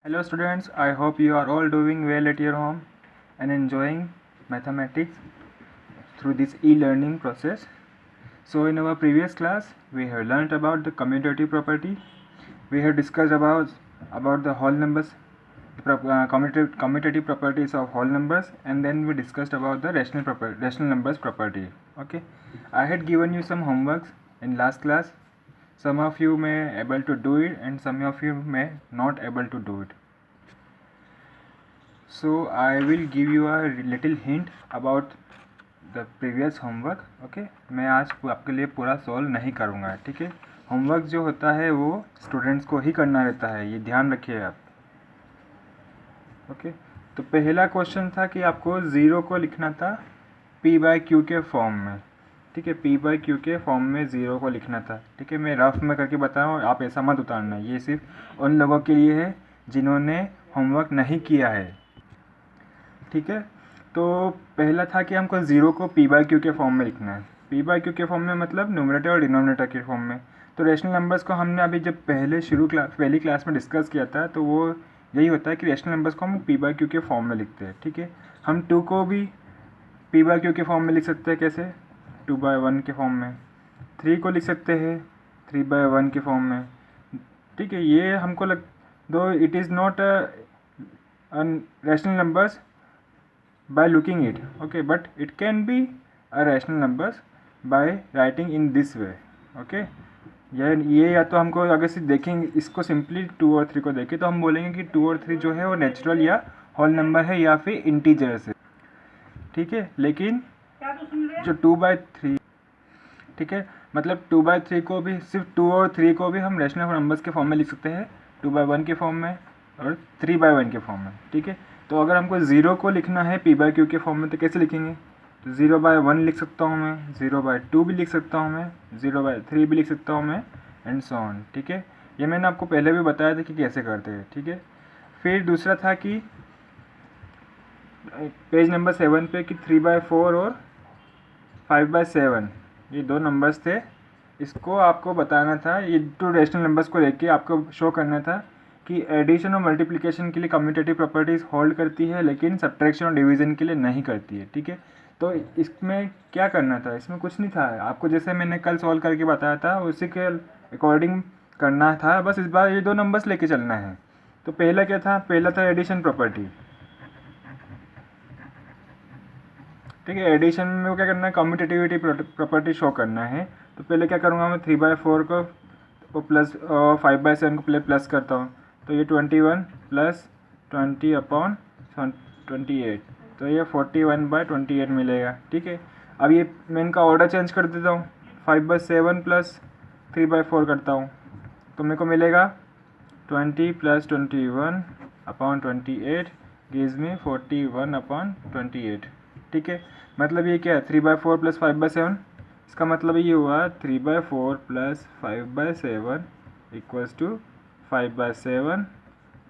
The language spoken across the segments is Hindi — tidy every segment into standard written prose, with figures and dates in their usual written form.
Hello students, I hope you are all doing well at your home and enjoying mathematics through this e-learning process. So in our previous class, we have learned about the commutative property. We have discussed about the whole numbers, commutative properties of whole numbers, and then we discussed about the rational numbers property. Okay, I had given you some homeworks in last class. Some of you may able to do it and some of you may not able to do it. So I will give you a little hint about the previous homework. Okay, मैं आज आपके लिए पूरा सॉल्व नहीं करूँगा. ठीक है, होमवर्क जो होता है वो स्टूडेंट्स को ही करना रहता है, ये ध्यान रखिए आप. ओके, तो पहला क्वेश्चन था कि आपको ज़ीरो को लिखना था p/q के फॉर्म में. ठीक है, p/q के फॉर्म में ज़ीरो को लिखना था. ठीक है, मैं रफ में करके बता रहा हूँ, आप ऐसा मत उतारना. ये सिर्फ उन लोगों के लिए है जिन्होंने होमवर्क नहीं किया है. ठीक है, तो पहला था कि हमको ज़ीरो को p/q के फॉर्म में लिखना है. p/q के फॉर्म में मतलब न्यूमरेटर और डिनोमिनेटर के फॉर्म में. तो रेशनल नंबर्स को हमने अभी जब पहली क्लास में डिस्कस किया था, तो वो यही होता है कि रेशनल नंबर्स को हम p/q के फॉर्म में लिखते हैं. ठीक है, हम 2 को भी p/q के फॉर्म में लिख सकते हैं. कैसे? 2/1 के फॉर्म में. 3 को लिख सकते हैं 3/1 के फॉर्म में. ठीक है, ये हमको दो it is not rational numbers by looking it, okay, but it can be a rational numbers by writing in this way. okay, ये या तो हमको अगर सिर्फ देखेंगे इसको सिंपली 2 और 3 को देखें तो हम बोलेंगे कि 2 और 3 जो है वो नेचुरल या होल नंबर है या फिर इंटीजर्स है. ठीक है, लेकिन जो 2/3, ठीक है, मतलब 2/3 को भी सिर्फ 2 और 3 को भी हम रेशनल नंबर्स के फॉर्म में लिख सकते हैं, 2/1 के फॉर्म में और 3/1 के फॉर्म में. ठीक है, तो अगर हमको ज़ीरो को लिखना है p/q के फॉर्म में तो कैसे लिखेंगे? तो 0/1 लिख सकता हूँ मैं, 0/2 भी लिख सकता हूँ मैं, 0/3 भी लिख सकता हूँ मैं, एंड सो ऑन. ठीक है, ये मैंने आपको पहले भी बताया था कि कैसे करते हैं. ठीक है, फिर दूसरा था कि पेज नंबर 7 पे कि 3/4 और 5/7 ये दो नंबर्स थे. इसको आपको बताना था, ये 2 रेशनल नंबर्स को लेके आपको शो करना था कि एडिशन और मल्टीप्लिकेशन के लिए कम्यूटेटिव प्रॉपर्टीज़ होल्ड करती है लेकिन सब्ट्रैक्शन और डिवीज़न के लिए नहीं करती है. ठीक है, तो इसमें क्या करना था? इसमें कुछ नहीं था, आपको जैसे मैंने कल सॉल्व करके बताया था उसी के अकॉर्डिंग करना था. बस इस बार ये 2 नंबर्स लेके चलना है. तो पहला क्या था? पहला था एडिशन प्रॉपर्टी. ठीक है, एडिशन में क्या करना है? कम्यूटेटिविटी प्रॉपर्टी शो करना है. तो पहले क्या करूँगा मैं? 3/4 को प्लस 5/7 को प्लस करता हूँ. तो ये 21 प्लस 20/28, तो ये 41/28 मिलेगा. ठीक है, अब ये मैं इनका ऑर्डर चेंज कर देता हूँ, 5/7 प्लस 3/4 करता हूँ तो मेरे को मिलेगा 20 प्लस 21/28 गिव्स मी 41/28. ठीक है, मतलब ये क्या है? 3/4 प्लस 5/7, इसका मतलब ये हुआ 3/4 प्लस 5/7 इक्वल्स टू 5/7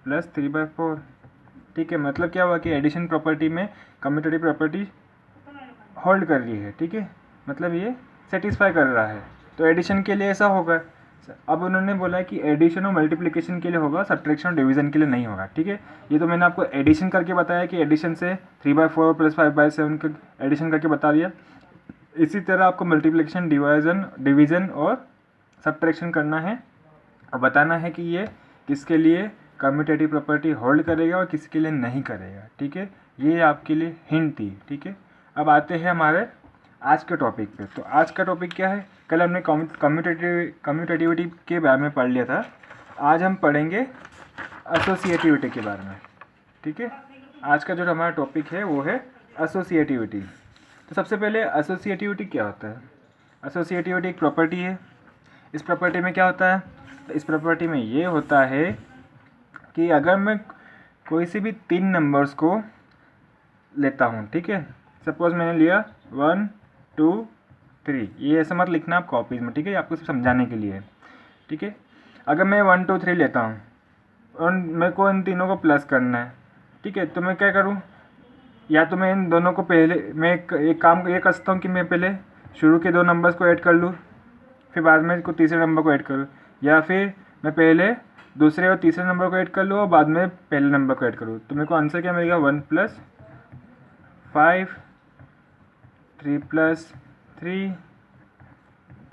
प्लस 3/4. ठीक है, मतलब क्या हुआ कि एडिशन प्रॉपर्टी में कम्यूटेटिव प्रॉपर्टी होल्ड कर रही है. ठीक है, मतलब ये सेटिस्फाई कर रहा है. तो एडिशन के लिए ऐसा होगा. अब उन्होंने बोला कि एडिशन और मल्टीप्लिकेशन के लिए होगा, सब्ट्रैक्शन और डिवीज़न के लिए नहीं होगा. ठीक है, ये तो मैंने आपको एडिशन करके बताया कि एडिशन से 3/4 प्लस 5/7 का एडिशन करके बता दिया. इसी तरह आपको मल्टीप्लिकेशन, डिवीज़न और सब्ट्रैक्शन करना है और बताना है कि ये किसके लिए कम्यूटेटिव प्रॉपर्टी होल्ड करेगा और किसके लिए नहीं करेगा. ठीक है, ये आपके लिए हिंट थी. ठीक है, अब आते हैं हमारे आज के टॉपिक पे. तो आज का टॉपिक क्या है? कल हमने कम्यूटेटिविटी के बारे में पढ़ लिया था. आज हम पढ़ेंगे एसोसिएटिविटी के बारे में. ठीक है, आज का जो हमारा टॉपिक है वो है एसोसिएटिविटी. तो सबसे पहले एसोसिएटिविटी क्या होता है? एसोसिएटिविटी एक प्रॉपर्टी है. इस प्रॉपर्टी में क्या होता है? तो इस प्रॉपर्टी में ये होता है कि अगर मैं कोई से भी 3 नंबर्स को लेता हूँ, ठीक है, सपोज मैंने लिया 1 2 3, ये ऐसा मत लिखना आप कॉपीज़ में. ठीक है, आपको समझाने के लिए. ठीक है, अगर मैं 1 2 3 लेता हूँ और मेरे को इन तीनों को प्लस करना है. ठीक है, तो मैं क्या करूँ? या तो मैं इन दोनों को पहले मैं एक काम ये कर सकता हूँ कि मैं पहले शुरू के 2 नंबर्स को ऐड कर लूँ, फिर बाद में इसको तीसरे नंबर को ऐड करूँ, या फिर मैं पहले दूसरे और तीसरे नंबर को ऐड कर लो और बाद में पहले नंबर को ऐड करो, तो मेरे को आंसर क्या मिलेगा 1 + 5, 3 + 3,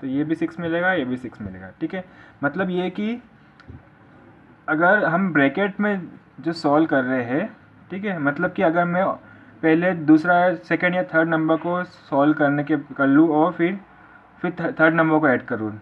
तो ये भी 6 मिलेगा, ये भी 6 मिलेगा। ठीक है, मतलब ये कि अगर हम ब्रैकेट में जो सॉल्व कर रहे हैं, ठीक है, मतलब कि अगर मैं पहले दूसरा सेकंड या थर्ड नंबर को सॉल्व करने के कर लूँ और फिर थर्ड नंबर को ऐड करूँ,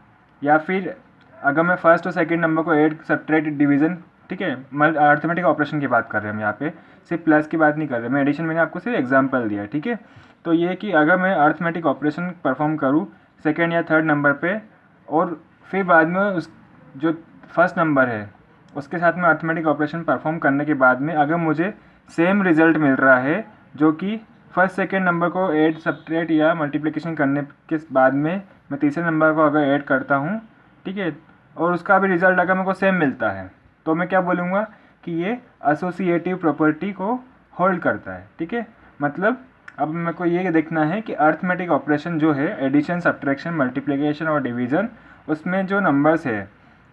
या फिर अगर मैं फर्स्ट और सेकंड नंबर को ऐड सब्ट्रैक्ट डिवीज़न, ठीक है, मतलब अर्थमेटिक ऑपरेशन की बात कर रहे हैं हम यहाँ पे, सिर्फ प्लस की बात नहीं कर रहे, मैं एडिशन मैंने आपको सिर्फ एग्जांपल दिया। ठीक है, तो ये कि अगर मैं अर्थमेटिक ऑपरेशन परफॉर्म करूँ सेकेंड या थर्ड नंबर पे और फिर बाद में उस जो फर्स्ट नंबर है उसके साथ में अर्थमेटिक ऑपरेशन परफॉर्म करने के बाद में अगर मुझे सेम रिजल्ट मिल रहा है जो कि फर्स्ट सेकेंड नंबर को ऐड सब्ट्रैक्ट या मल्टीप्लिकेशन करने के बाद में मैं तीसरे नंबर को अगर ऐड करता हूँ, ठीक है, और उसका भी रिजल्ट अगर मेरे को सेम मिलता है, तो मैं क्या बोलूँगा कि ये एसोसिएटिव प्रॉपर्टी को होल्ड करता है। ठीक है, मतलब अब मेरे को ये देखना है कि अर्थमेटिक ऑपरेशन जो है एडिशन, सब्ट्रैक्शन, मल्टीप्लिकेशन और डिवीज़न, उसमें जो नंबर्स है,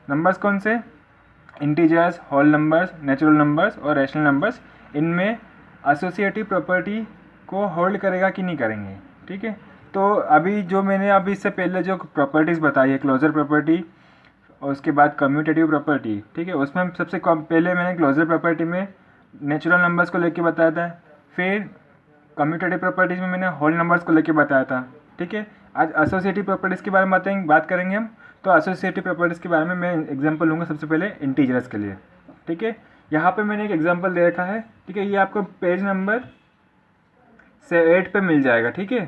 नंबर्स कौन से, integers, whole numbers, natural numbers और रैशनल नंबर्स, इनमें एसोसिएटिव प्रॉपर्टी को होल्ड करेगा कि नहीं करेंगे। ठीक है, तो अभी जो मैंने अभी इससे पहले जो प्रॉपर्टीज़ बताई है, क्लोजर प्रॉपर्टी और उसके बाद कम्यूटेटिव प्रॉपर्टी, ठीक है, उसमें सबसे पहले मैंने क्लोजर प्रॉपर्टी में नेचुरल नंबर्स को लेके बताया था, फिर कम्यूटेटिव प्रॉपर्टीज़ में मैंने होल नंबर्स को लेके बताया था। ठीक है, आज एसोसिएटिव प्रॉपर्टीज़ के बारे में बात करेंगे हम। तो एसोसिएटिव प्रॉपर्टीज़ के बारे में मैं एग्जांपल लूँगा सबसे पहले इंटीजर्स के लिए। ठीक है, यहाँ पे मैंने एक एग्जांपल दे रखा है। ठीक है, ये आपको पेज नंबर से 8 पे मिल जाएगा। ठीक है,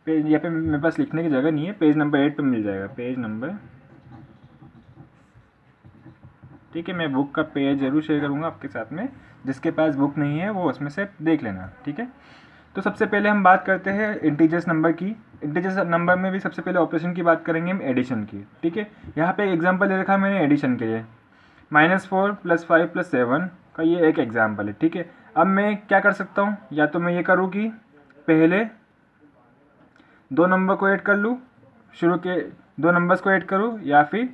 पेज यहाँ पे मेरे पास लिखने की जगह नहीं है, पेज नंबर 8 पे मिल जाएगा, पेज नंबर। ठीक है, मैं बुक का पेज ज़रूर शेयर करूँगा आपके साथ में, जिसके पास बुक नहीं है वो उसमें से देख लेना। ठीक है, तो सबसे पहले हम बात करते हैं इंटीजर्स नंबर की। इंटीजर्स नंबर में भी सबसे पहले ऑपरेशन की बात करेंगे हम एडिशन की। ठीक है, यहाँ पे एग्जांपल ले रखा है मैंने एडिशन के लिए, -4 + 5 + 7 का ये एक एग्जांपल है। ठीक है, अब मैं क्या कर सकता हूँ, या तो मैं ये करूँ कि पहले दो नंबर को ऐड कर लूँ, शुरू के दो नंबर्स को ऐड करूँ, या फिर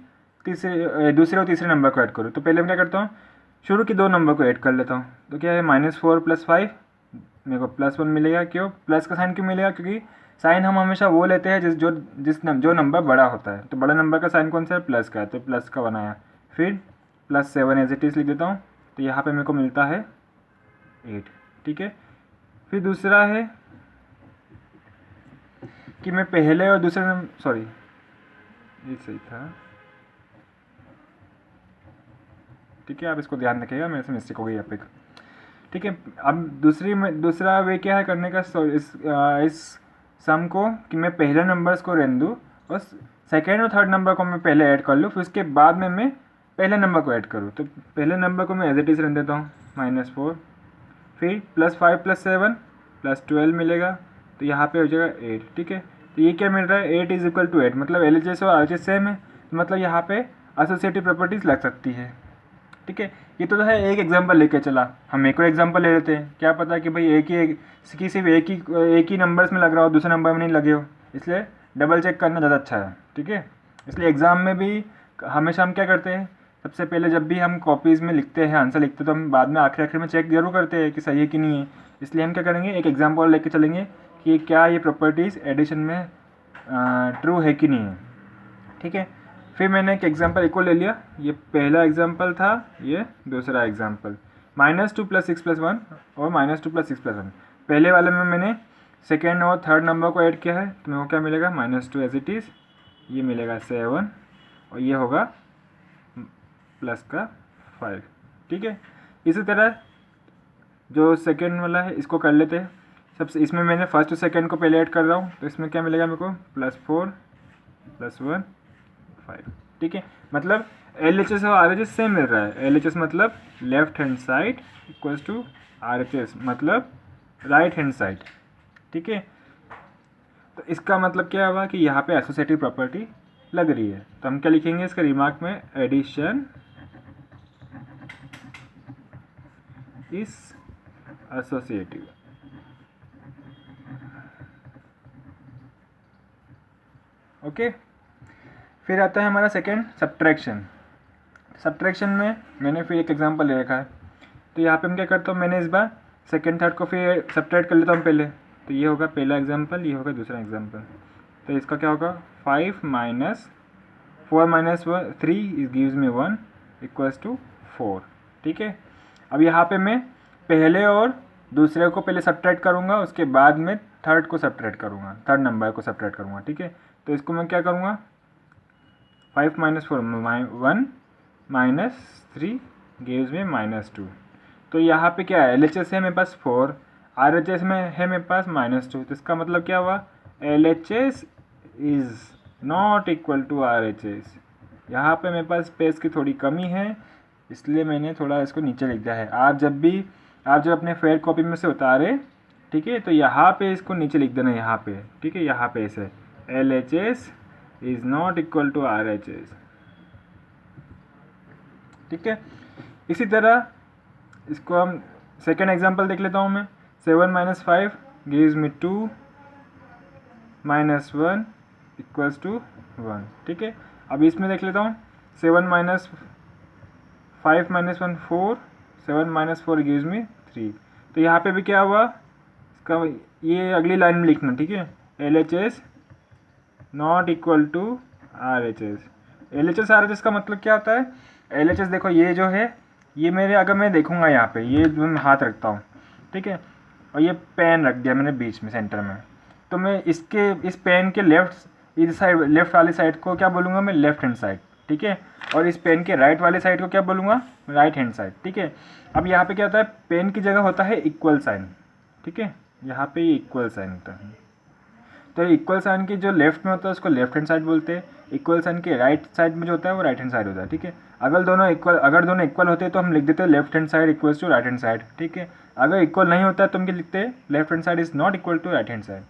दूसरे और तीसरे नंबर को ऐड करूँ। तो पहले मैं क्या करता हूँ, शुरू के दो नंबर को ऐड कर लेता हूँ। तो क्या है, -4 + 5 मेरे को +1 मिलेगा। क्यों प्लस का साइन क्यों मिलेगा, क्योंकि साइन हम हमेशा वो लेते हैं जो नंबर बड़ा होता है। तो बड़ा नंबर का साइन कौन सा है, प्लस का है, तो प्लस का बनाया। फिर +7 एज इट इज़ लिख देता हूँ, तो यहाँ पे मेरे को मिलता है 8। ठीक है, फिर दूसरा है कि मैं पहले और दूसरे सॉरी ये सही था। ठीक है, आप इसको ध्यान रखिएगा, मेरे से मिस्टेक हो गई यहाँ पे। ठीक है, अब दूसरा वे क्या है करने का, इस सम को कि मैं पहले नंबर्स को रहने दूँ और सेकेंड और थर्ड नंबर को मैं पहले ऐड कर लूँ, फिर उसके बाद में मैं पहले नंबर को ऐड करूँ। तो पहले नंबर को मैं एज इट इज़ रहने देता हूँ, -4, फिर +5 + 7 +12 मिलेगा, तो यहाँ पे हो जाएगा 8। ठीक है, तो ये क्या मिल रहा है, 8 = 8, मतलब LHS और RHS सेम है, मतलब यहाँ पे एसोसिएटिव प्रॉपर्टीज़ लग सकती है। ठीक है, ये तो है एक एग्जांपल लेके चला, हम एक और एग्जांपल ले लेते हैं। क्या पता कि भाई सिर्फ एक ही नंबर्स में लग रहा हो, दूसरे नंबर में नहीं लगे हो, इसलिए डबल चेक करना ज़्यादा अच्छा है। ठीक है, इसलिए एग्ज़ाम में भी हमेशा हम क्या करते हैं, सबसे पहले जब भी हम कॉपीज़ में लिखते हैं, आंसर लिखते हैं, तो हम बाद में आखिर में चेक जरूर करते हैं कि सही है कि नहीं है। इसलिए हम क्या करेंगे, एक एग्जाम्पल लेके चलेंगे कि क्या ये प्रॉपर्टीज़ एडिशन में ट्रू है कि नहीं है। ठीक है, फिर मैंने एक एग्जांपल एक और ले लिया, ये पहला एग्जांपल था, ये दूसरा एग्जांपल, -2 + 6 + 1 और -2 + 6 + 1। पहले वाले में मैंने सेकेंड और थर्ड नंबर को ऐड किया है, तो मेरे को क्या मिलेगा, -2 एज इट इज़, ये मिलेगा 7 और ये होगा +5। ठीक है, इसी तरह जो सेकेंड वाला है इसको कर लेते हैं। सबसे इसमें मैंने फर्स्ट और सेकेंड को पहले ऐड कर रहा हूँ, तो इसमें क्या मिलेगा मेरे को, +4 + 1 5। ठीक है, मतलब LHS और RHS सेम मिल रहा है। LHS मतलब left hand side equals to RHS मतलब राइट हैंड साइड। ठीक है, तो इसका मतलब क्या हुआ कि यहाँ पे एसोसिएटिव प्रॉपर्टी लग रही है। तो हम क्या लिखेंगे इसका रिमार्क में, एडिशन इज एसोसिएटिव। ओके, फिर आता है हमारा सेकेंड, सब्ट्रैक्शन। सब्ट्रैक्शन में मैंने फिर एक एग्जांपल ले रखा है, तो यहाँ पे मैं क्या करता हूँ, मैंने इस बार सेकेंड थर्ड को फिर सब्ट्रैक्ट कर लेता हूँ पहले, तो ये होगा पहला एग्जांपल, ये होगा दूसरा एग्जांपल। तो इसका क्या होगा, 5 minus 4 minus 3 is gives me 1 equals to 4। ठीक है, अब यहाँ पे मैं पहले और दूसरे को पहले सब्ट्रैक्ट करूँगा, उसके बाद में थर्ड को सब्ट्रैक्ट करूँगा, थर्ड नंबर को सब्ट्रैक्ट करूँगा। ठीक है, तो इसको मैं क्या करूँगा, 5 माइनस 4 1 माइनस 3 गिव्स मी -2। तो यहाँ पे क्या है, LHS है मेरे पास 4, RHS में है मेरे पास -2, तो इसका मतलब क्या हुआ, LHS is not equal to RHS। यहाँ पे मेरे पास स्पेस की थोड़ी कमी है, इसलिए मैंने थोड़ा इसको नीचे लिख दिया है। आप जब अपने फेयर कॉपी में से उतारे, ठीक है, तो यहाँ पे इसको नीचे लिख देना, यहाँ पे, ठीक है, यहाँ पे ऐसे LHS is not equal to RHS। ठीक है, इसी तरह इसको हम सेकेंड एग्जांपल देख लेता हूँ मैं। 7 minus 5 gives me 2 minus 1 equals to 1। ठीक है, अब इसमें देख लेता हूँ, 7 minus 5 minus 1 4, 7 minus 4 gives me 3। तो यहाँ पे भी क्या हुआ, इसका ये अगली लाइन में लिखना। ठीक है, LHS not equal to RHS। LHS RHS का मतलब क्या होता है, LHS देखो ये जो है, ये मेरे, अगर मैं देखूंगा यहाँ पे, ये जो मैं हाथ रखता हूँ, ठीक है, और ये पेन रख दिया मैंने बीच में सेंटर में, तो मैं इस पेन के लेफ्ट वाली साइड को क्या बोलूँगा मैं, लेफ्ट हैंड साइड। ठीक है, और इस पेन के राइट वाली साइड को क्या बोलूँगा, राइट हैंड साइड। ठीक है, अब यहाँ पे क्या होता है, पेन की जगह होता है इक्वल साइन। ठीक है, यहाँ पे ये इक्वल साइन होता है, तो इक्वल साइन की जो लेफ्ट में होता है उसको लेफ्ट हैंड साइड बोलते हैं, इक्वल साइन के राइट साइड में जो होता है वो राइट हैंड साइड होता है। ठीक है, अगर दोनों इक्वल होते हैं तो हम लिख देते हैं left hand side equals to right hand side. ठीक है, अगर इक्वल नहीं होता है तो हम क्या लिखते हैं, left hand side is not equal to right hand side.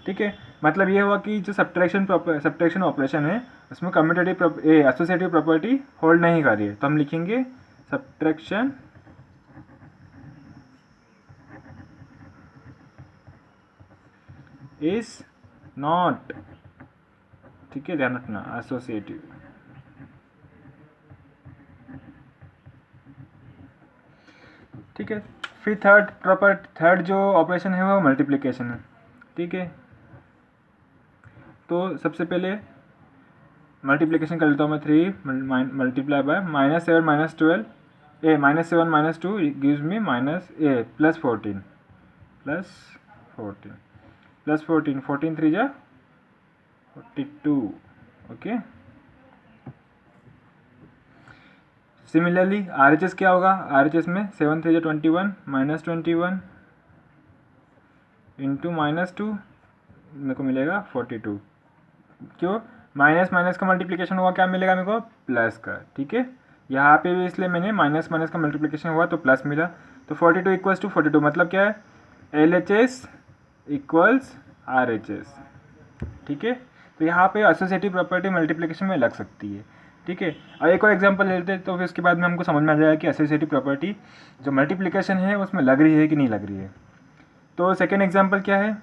ठीक है, मतलब ये हुआ कि जो सब्ट्रैक्शन ऑपरेशन है उसमें कम्यूटेटिव एसोसिएटिव प्रॉपर्टी होल्ड नहीं कर रही है, तो हम लिखेंगे सब्ट्रैक्शन इज नॉट, ठीक है, ध्यान रखना, एसोसिएटिव। ठीक है, फिर थर्ड जो ऑपरेशन है वो मल्टीप्लिकेशन है। ठीक है, तो सबसे पहले मल्टीप्लिकेशन कर लेता हूँ मैं, 3 multiply by -7 minus 12 -7 minus 2 gives me plus 14 14 3 जा 42। ओके, सिमिलरली RHS क्या होगा, RHS में 7 3 जा 21 -21 इंटू -2 मेरे को मिलेगा 42। क्यों, माइनस का मल्टीप्लिकेशन हुआ, क्या मिलेगा मेरे को, प्लस का। ठीक है, यहाँ पे भी इसलिए मैंने माइनस का मल्टीप्लिकेशन हुआ तो प्लस मिला, तो 42 इक्वल्स टू 42 मतलब क्या है, LHS इक्वल्स RHS। ठीक है, तो यहाँ पे एसोसिएटिव प्रॉपर्टी मल्टीप्लिकेशन में लग सकती है। ठीक है, और एक और एग्जांपल ले लेते हैं, तो फिर उसके बाद में हमको समझ में आ जाएगा कि एसोसिएटिव प्रॉपर्टी जो मल्टीप्लिकेशन है उसमें लग रही है कि नहीं लग रही है। तो सेकेंड एग्जांपल क्या है,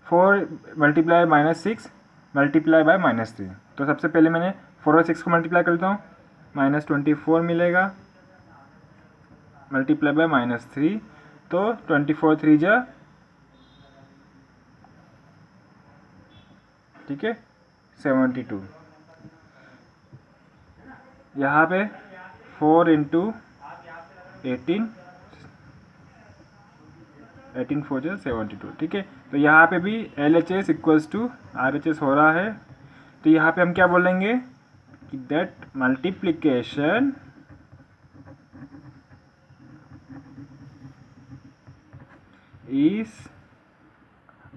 4 मल्टीप्लाई -6 मल्टीप्लाई बाय -3। तो सबसे पहले मैंने 4 और 6 को मल्टीप्लाई करता हूँ, -24 मिलेगा मल्टीप्लाई बाय -3, तो 24 3 जा, ठीक है, 72। यहाँ पे 4 इंटू 18 4 जा 72। ठीक है, तो यहाँ पे भी LHS इक्वल्स टू RHS हो रहा है, तो यहाँ पे हम क्या बोलेंगे कि that multiplication is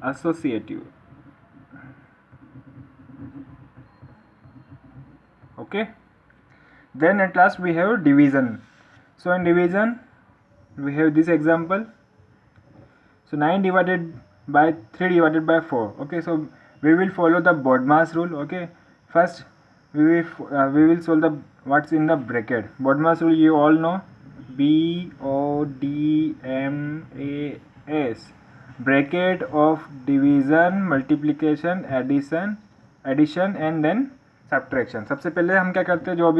associative. Okay, then at last we have division. So in division we have this example, so 9 divided by 3 divided by 4. Okay, so we will follow the BODMAS rule. Okay, first we will solve the what's in the bracket. BODMAS rule you all know, BODMAS, bracket of division, multiplication, addition and then subtraction. सबसे पहले हम क्या करते हैं, जो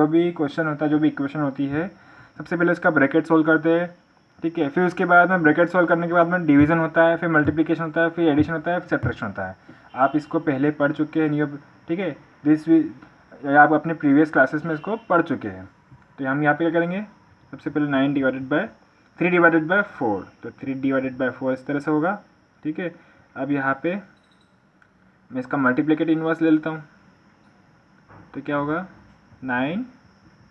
भी क्वेश्चन होता है, जो भी इक्वेशन होती है, सबसे पहले उसका ब्रैकेट सोल्व करते हैं, ठीक है। फिर उसके बाद में ब्रैकेट सोल्व करने के बाद में डिवीजन होता है, फिर मल्टीप्लिकेशन होता है, फिर एडिशन होता है, फिर सब्ट्रैक्शन होता है। आप इसको पहले पढ़ चुके हैं नियम, ठीक है। आप अपने प्रीवियस क्लासेस में इसको पढ़ चुके हैं। तो हम यहाँ पे क्या करेंगे, सबसे पहले 9 डिवाइडेड बाय 3 डिवाइडेड बाय 4, तो 3 डिवाइडेड बाय 4 इस तरह से होगा, ठीक है। अब यहाँ पे मैं इसका मल्टीप्लिकेटिव इन्वर्स ले लेता हूँ, तो क्या होगा 9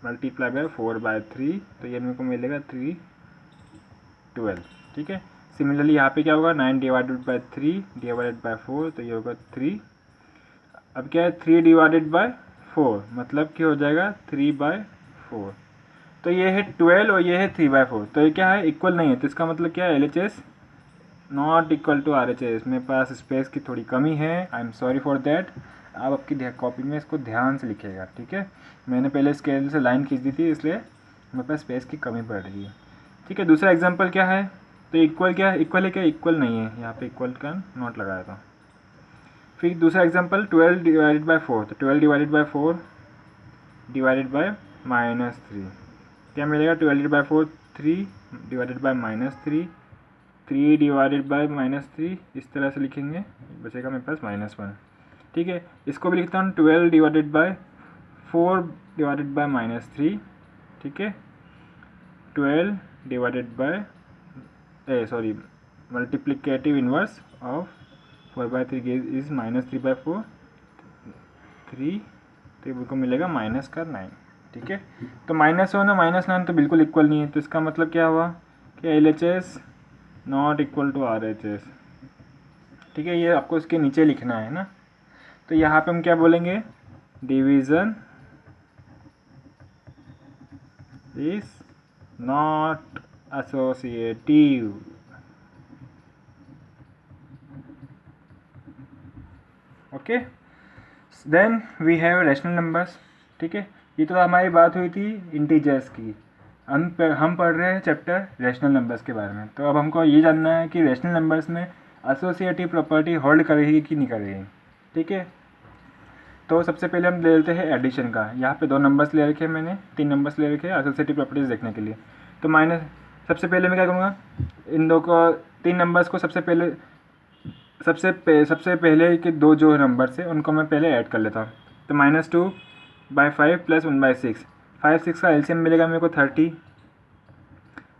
मल्टीप्लाई बाय 4/3, तो ये मेरे को मिलेगा 312, ठीक है। सिमिलरली यहाँ पे क्या होगा 9 डिवाइडेड बाय 3 डिवाइडेड बाय 4, तो ये होगा 3। अब क्या है 3 डिवाइडेड बाय 4 मतलब क्या हो जाएगा 3/4, तो ये है 12 और ये है 3/4, तो ये क्या है इक्वल नहीं है, तो इसका मतलब क्या है LHS not equal to RHS। मेरे पास स्पेस की थोड़ी कमी है, I am sorry for that. आप आपकी कॉपी में इसको ध्यान से लिखिएगा, ठीक है। मैंने पहले स्केल से लाइन खींच दी थी, इसलिए मेरे पास स्पेस की कमी पड़ रही है, ठीक है। दूसरा एग्जांपल क्या है, तो इक्वल क्या है, इक्वल है क्या, इक्वल नहीं है, यहाँ पे इक्वल का नोट लगाया था। फिर दूसरा एग्जांपल 12 डिवाइडेड बाय 4, तो 12 डिवाइडेड बाय 4 डिवाइडेड बाय -3, क्या मिलेगा 12 divided by 4 3 divided by -3, 3 divided by -3, इस तरह से लिखेंगे, बचेगा मेरे पास -1, ठीक है। इसको भी लिखता हूँ 12 डिवाइडेड बाय 4 डिवाइडेड बाय -3, ठीक है। 12 divided by multiplicative inverse of 4/3 is -3/4, 3 तो को मिलेगा -9, ठीक है। तो -1 और -9 तो बिल्कुल इक्वल नहीं है, तो इसका मतलब क्या हुआ कि LHS not equal to RHS, ठीक है। ये आपको इसके नीचे लिखना है ना, तो यहाँ पे हम क्या बोलेंगे, division is not associative, okay. Then we have rational numbers, ठीक है। ये तो हमारी बात हुई थी इंटीजर्स की, हम पढ़ रहे हैं चैप्टर रैशनल नंबर्स के बारे में। तो अब हमको ये जानना है कि रैशनल नंबर्स में एसोसिएटिव प्रॉपर्टी होल्ड करेगी कि नहीं करेगी, ठीक है। तो सबसे पहले हम ले लेते हैं एडिशन का। यहाँ पे 2 नंबर्स ले रखे हैं मैंने, 3 नंबर्स ले रखे हैं एसोसिएटिव प्रॉपर्टीज देखने के लिए। तो सबसे पहले मैं क्या करूँगा, इन दो को 3 नंबर्स को सबसे पहले के 2 जो नंबर्स है उनको मैं पहले ऐड कर लेता हूँ। तो -2/5 + 1/6, 5 6 का एलसीएम मिलेगा मेरे को 30,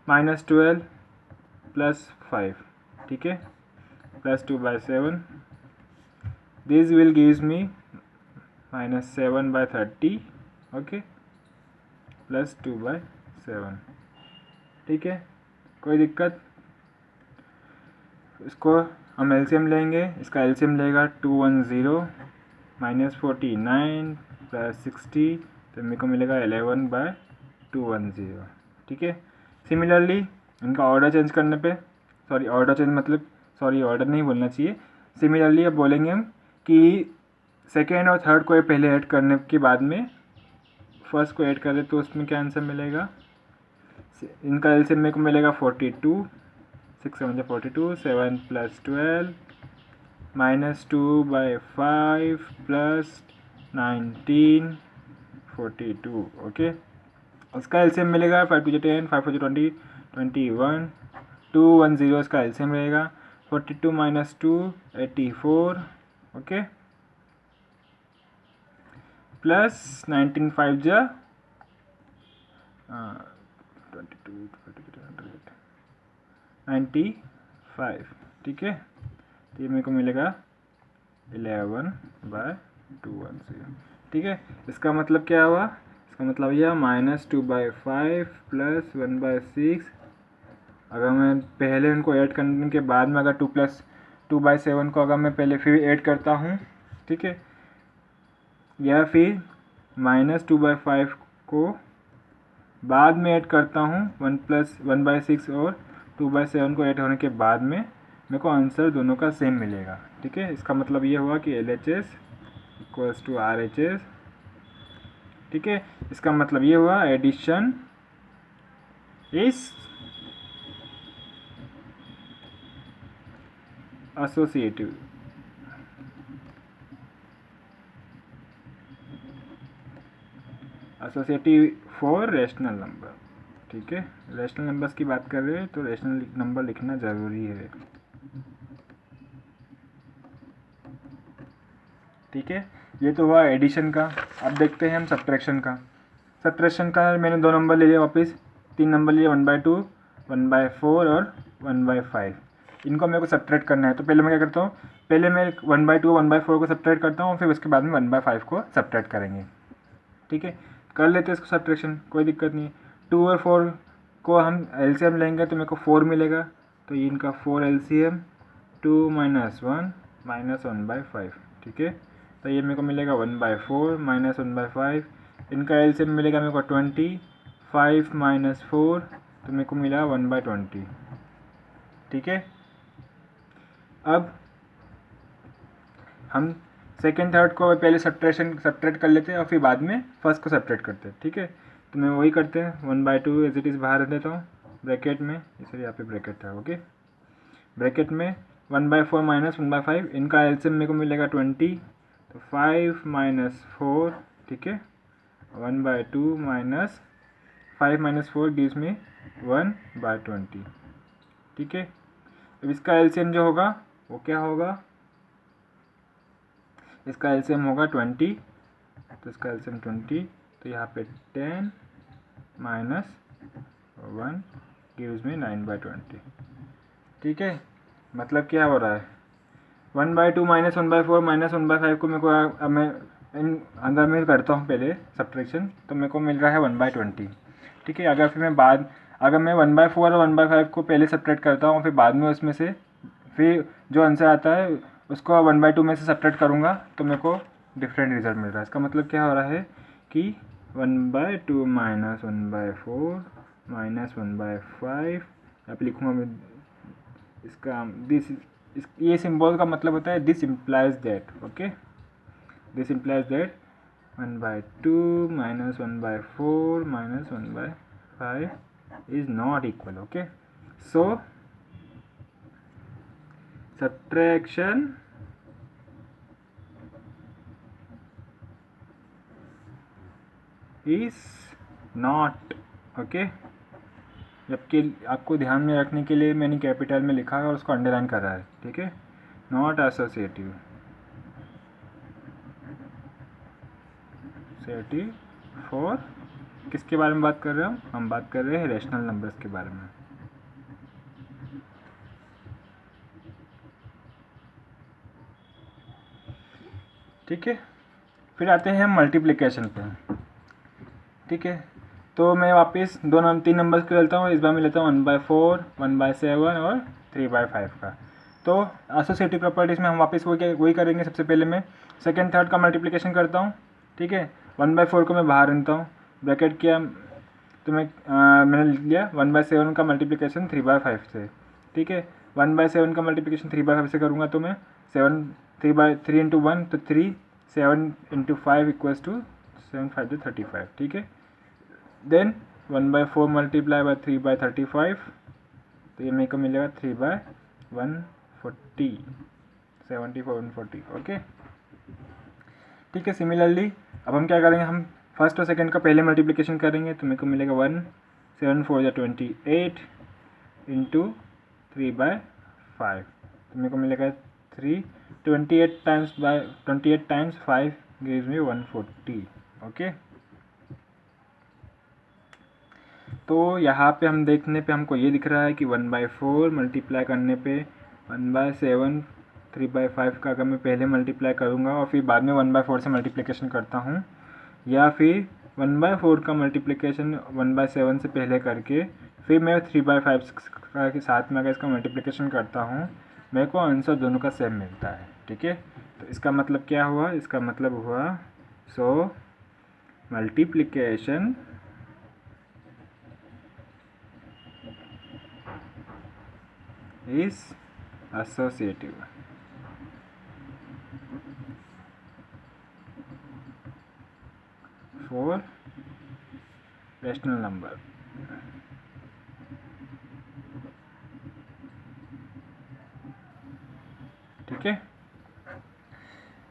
-12 + 5, ठीक है, +2/7, this will gives me -7/30, okay, +2/7, ठीक है, कोई दिक्कत। इसको हम एलसीएम लेंगे, इसका एलसीएम लेगा 210 -49 + 60, तो मेरे को मिलेगा 11/210, ठीक है। सिमिलरली इनका ऑर्डर चेंज करने पे, ऑर्डर नहीं बोलना चाहिए, सिमिलरली अब बोलेंगे हम कि सेकेंड और थर्ड को पहले ऐड करने के बाद में फर्स्ट को ऐड करें, तो उसमें क्या आंसर मिलेगा, इनका एलसीएम मेरे को मिलेगा 42, 6 7 42, 7 + 12 -2/5 + 19 42, ओके। इसका एलसीएम मिलेगा 5 2 10, 5 4 20 21, 210 इसका एलसीएम रहेगा, 42 - 2 84, ओके, प्लस 19 5 जा 22 95, ठीक है। तो ये मेरे को मिलेगा 11/210, ठीक है। इसका मतलब क्या हुआ, इसका मतलब यह -2/5 + 1/6, अगर मैं पहले उनको ऐड करने के बाद में अगर 2 + 2/7 को अगर मैं पहले फिर ऐड करता हूँ, ठीक है, या फिर -2/5 को बाद में ऐड करता हूँ 1/6 और 2/7 को ऐड होने के बाद में, मेरे को आंसर दोनों का सेम मिलेगा, ठीक है। इसका मतलब ये हुआ कि LHS = RHS, ठीक है। इसका मतलब ये हुआ addition is associative, associative for rational number. ठीक है, रैशनल नंबर्स की बात कर रहे हैं तो रैशनल नंबर लिखना ज़रूरी है। ठीक है, ये तो हुआ एडिशन का। अब देखते हैं हम सब्ट्रैक्शन का। सब्ट्रैक्शन का मैंने 2 नंबर ले लिया, वापस 3 नंबर लिए, 1/2, 1/4 और 1/5। इनको मेरे को सब्ट्रैक्ट करना है। तो पहले मैं क्या करता हूँ, पहले मैं 1/2 1/4 को सब्ट्रैक्ट करता हूँ, फिर उसके बाद में 1/5 को सब्ट्रैक्ट करेंगे। ठीक है, कर लेते हैं इसको सब्ट्रैक्शन, कोई दिक्कत नहीं है। 2 और 4 को हम एलसीएम लेंगे तो मेरे को 4 मिलेगा, तो इनका 4 एलसीएम 2 - 1 - 1/5। ठीक है, तो ये मेरे को मिलेगा 1/4 - 1/5। इनका एलसीएम मिलेगा मेरे को 20, 5 - 4, तो मेरे को मिला 1/20। ठीक है, अब हम सेकेंड थर्ड को पहले सब्ट्रैक्ट कर लेते हैं और फिर बाद में फर्स्ट को सब्ट्रैक्ट करते हैं। ठीक है, तो मैं वही करते हैं, 1/2 एज इट इज़ बाहर रख देता हूँ ब्रैकेट में, इसलिए यहाँ पे ब्रैकेट था। ओके, ब्रैकेट में 1/4 - 1/5, इनका एलसीएम मेरे को मिलेगा 20, तो 5 - 4। ठीक है, 1/2 - 5 - 4 गिव्स मी 1/20। ठीक है, अब इसका एलसीएम जो होगा वो क्या होगा, इसका एलसीएम होगा 20, तो इसका एलसीएम 20, तो यहाँ पे 10 - 1 गिव्स मी 9/20। ठीक है, मतलब क्या हो रहा है, 1/2 - 1/4 - 1/5 को मेरे को अब मैं अगर मैं करता हूँ पहले सब्ट्रैक्शन, तो मेरे को मिल रहा है 1/20। ठीक है, अगर फिर अगर मैं 1/4 और 1/5 को पहले सब्ट्रैक्ट करता हूँ, फिर बाद में उसमें से फिर जो आंसर आता है उसको 1/2 में से सब्ट्रैक्ट करूँगा, तो मेरे को डिफरेंट रिजल्ट मिल रहा है। इसका मतलब क्या हो रहा है कि 1/2 - 1/4 - 1/5, यहाँ पे लिखूँगा मैं इसका ये सिंबल का मतलब होता है this implies that. Okay, this implies that 1/2 - 1/4 - 1/5 is not equal. Okay, so subtraction is not okay, जबकि आपको ध्यान में रखने के लिए मैंने कैपिटल में लिखा है और उसको अंडरलाइन करा है। ठीक है, नॉट एसोसिएटिव फॉर किसके बारे में बात कर रहे हैं हम बात कर रहे हैं रैशनल नंबर्स के बारे में। ठीक है, फिर आते हैं हम मल्टीप्लिकेशन पे। ठीक है, तो मैं वापस 3 नंबर्स को लेता हूँ, इस बार मैं लेता हूँ 1/4, 1/7 और 3/5 का। तो एसोसिएटिव प्रॉपर्टीज़ में हम वापस वही करेंगे। सबसे पहले मैं सेकेंड थर्ड का मल्टीप्लिकेशन करता हूँ। ठीक है, 1/4 को मैं बाहर रखता हूँ, ब्रैकेट किया तो मैंने लिया 1/7 का मल्टीप्लिकेशन 3/5 से। ठीक है, 1/7 का मल्टीप्लिकेशन 3/5 से करूँगा तो मैं 3 × 1 तो 3, 7 × 5 इक्वल्स टू 7 × 5 = 35। ठीक है, देन 1/4 मल्टीप्लाई बाय 3/35, तो ये मेरे को मिलेगा 3/140, 140। ओके, ठीक है, सिमिलरली अब हम क्या करेंगे, हम फर्स्ट और सेकंड का पहले मल्टीप्लिकेशन करेंगे, तो मेरे को मिलेगा 1 7 4 = 28 इंटू 3/5, तो मेरे को मिलेगा 3 28 टाइम्स 5 गिव्स मी 140। ओके, तो यहाँ पे हम देखने पे हमको ये दिख रहा है कि 1/4 मल्टीप्लाई करने पे 1/7 3/5 का अगर मैं पहले मल्टीप्लाई करूँगा और फिर बाद में 1/4 से मल्टीप्लिकेशन करता हूँ, या फिर 1/4 का मल्टीप्लिकेशन 1/7 से पहले करके फिर मैं 3/5 के साथ में अगर इसका मल्टीप्लिकेशन करता हूँ, मेरे को आंसर दोनों का सेम मिलता है। ठीक है, तो इसका मतलब क्या हुआ, इसका मतलब हुआ सो multiplication is associative for rational number. ठीक है,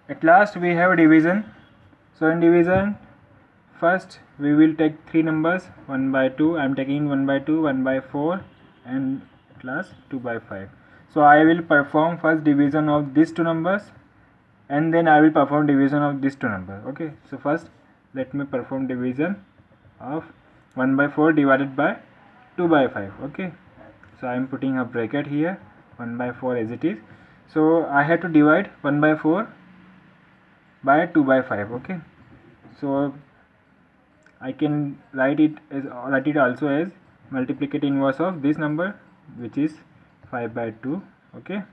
at last we have division. So in division first we will take three numbers, 1 by 2, I am taking 1 by 2, 1 by 4 and last 2 by 5. So I will perform first division of these two numbers and then I will perform division of these two numbers. Okay, so first let me perform division of 1 by 4 divided by 2 by 5. Okay, so I am putting a bracket here, 1 by 4 as it is. So I have to divide 1 by 4 by 2 by 5. Okay, so I can write it also as multiplicative inverse of this number, which is 5 by 2. Okay,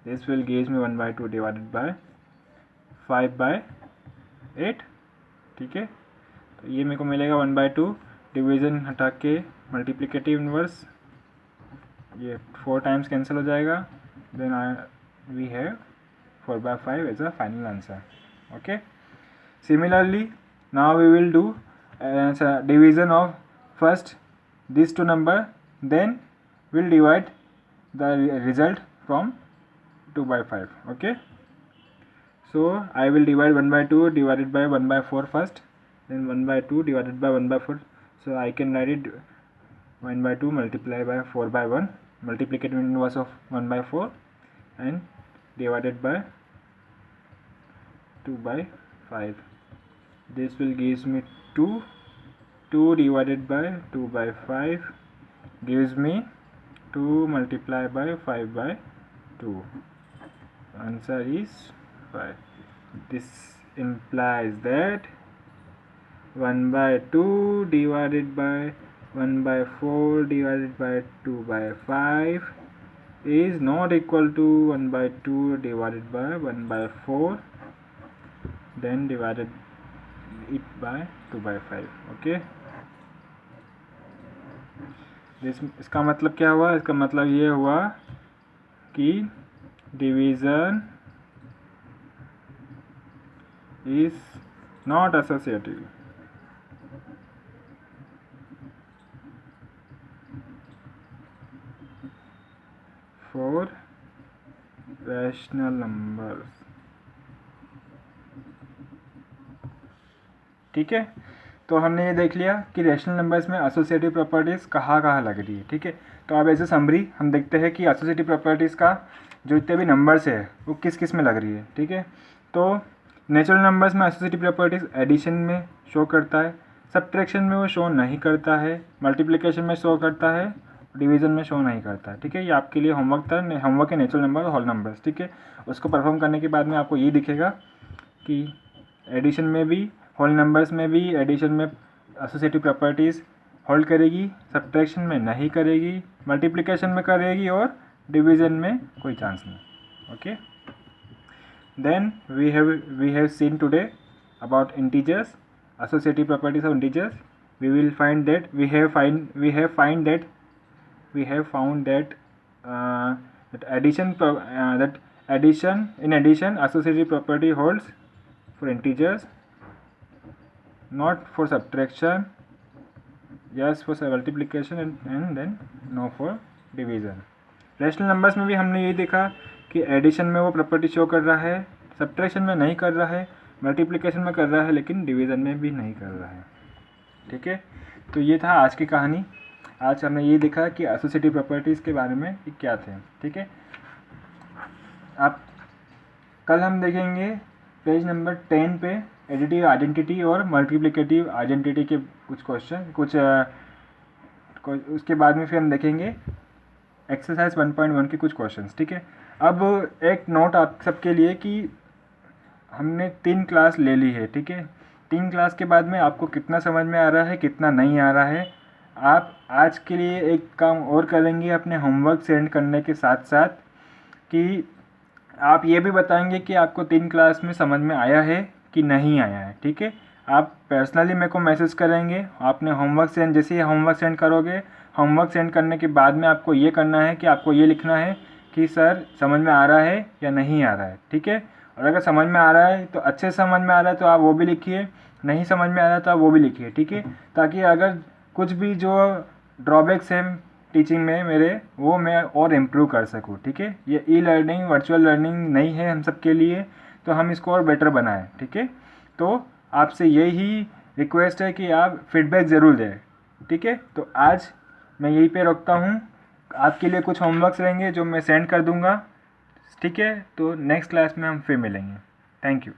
this will gives me 1 by 2 divided by 5 by 8. ठीक है, तो ये मेरे को मिलेगा 1 by 2 डिवीज़न हटा के मल्टीप्लिकेटिव इनवर्स, ये 4 टाइम्स कैंसिल हो जाएगा, then we have 4 by 5 as a final answer. Okay, similarly now we will do division of first these two number, then we'll divide the result from 2 by 5. Okay, so I will divide 1 by 2 divided by 1 by 4 first, then 1 by 2 divided by 1 by 4. So I can write it 1 by 2 multiplied by 4 by 1, multiplicative inverse of 1 by 4 and divided by 2 by 5. This will gives me 2 divided by 2 by 5 gives me 2 multiplied by 5 by 2. Answer is 5. This implies that 1 by 2 divided by 1 by 4 divided by 2 by 5 is not equal to 1 by 2 divided by 1 by 4 then divided it by 2 by 5. Okay, इसका मतलब क्या हुआ? इसका मतलब ये हुआ कि division is not associative. For rational numbers. ठीक है, तो हमने ये देख लिया कि रैशनल नंबर्स में एसोसिएटिव प्रॉपर्टीज़ कहाँ लग रही है. ठीक है, तो अब ऐसे समरी हम देखते हैं कि एसोसिएटिव प्रॉपर्टीज़ का जो जितने भी नंबर्स है वो किस किस में लग रही है. ठीक है, तो नेचुरल नंबर्स में एसोसिएटिव प्रॉपर्टीज़ एडिशन में शो करता है, सब्ट्रैक्शन में वो शो नहीं करता है, मल्टीप्लिकेशन में शो करता है, डिवीज़न में शो नहीं करता है. ठीक है, ये आपके लिए होमवर्क था, होमवर्क है नेचुरल नंबर और होल नंबर्स. ठीक है, उसको परफॉर्म करने के बाद में आपको ये दिखेगा कि एडिशन में भी, होल नंबर्स में भी एडिशन में एसोसिएटिव प्रॉपर्टीज़ होल्ड करेगी, सब्ट्रैक्शन में नहीं करेगी, मल्टीप्लिकेशन में करेगी और डिवीज़न में कोई चांस नहीं. Okay, then we have seen today about integers, associative properties of integers. We will find that we have found that in addition associative property holds for integers, not for subtraction, yes for multiplication and then no for division. Rational numbers में भी हमने ये देखा कि एडिशन में वो प्रॉपर्टी शो कर रहा है, सब्ट्रैक्शन में नहीं कर रहा है, मल्टीप्लिकेशन में कर रहा है, लेकिन डिवीज़न में भी नहीं कर रहा है. ठीक है, तो ये था आज की कहानी. आज हमने ये देखा कि एसोसिएटिव प्रॉपर्टीज़ के बारे में क्या थे. ठीक है, आप कल हम देखेंगे पेज नंबर 10 पे एडिटिव आइडेंटिटी और मल्टीप्लिकेटिव आइडेंटिटी के कुछ क्वेश्चन, उसके बाद में फिर हम देखेंगे एक्सरसाइज 1.1 के कुछ क्वेश्चंस. ठीक है, अब एक नोट आप सबके लिए कि हमने 3 क्लास ले ली है. ठीक है, 3 क्लास के बाद में आपको कितना समझ में आ रहा है, कितना नहीं आ रहा है. आप आज के लिए एक काम और करेंगे अपने होमवर्क सेंड करने के साथ साथ कि आप ये भी बताएंगे कि आपको 3 क्लास में समझ में आया है कि नहीं आया है. ठीक है, आप पर्सनली मेरे को मैसेज करेंगे. आपने होमवर्क सेंड, जैसे ही होमवर्क सेंड करोगे, होमवर्क सेंड करने के बाद में आपको ये करना है कि आपको ये लिखना है कि सर समझ में आ रहा है या नहीं आ रहा है. ठीक है, और अगर समझ में आ रहा है तो अच्छे से समझ में आ रहा है तो आप वो भी लिखिए, नहीं समझ में आ रहा है तो आप वो भी लिखिए. ठीक है, ताकि अगर कुछ भी जो ड्रॉबैक्स हैं टीचिंग में मेरे, वो मैं और इम्प्रूव कर सकूँ. ठीक है, ये ई लर्निंग वर्चुअल लर्निंग नहीं है हम सब के लिए, तो हम इसको और बेटर बनाएं. ठीक है, तो आपसे यही रिक्वेस्ट है कि आप फीडबैक ज़रूर दें, ठीक है। तो आज मैं यहीं पे रोकता हूँ, आपके लिए कुछ होमवर्क्स रहेंगे जो मैं सेंड कर दूँगा, ठीक है। तो नेक्स्ट क्लास में हम फिर मिलेंगे। Thank you.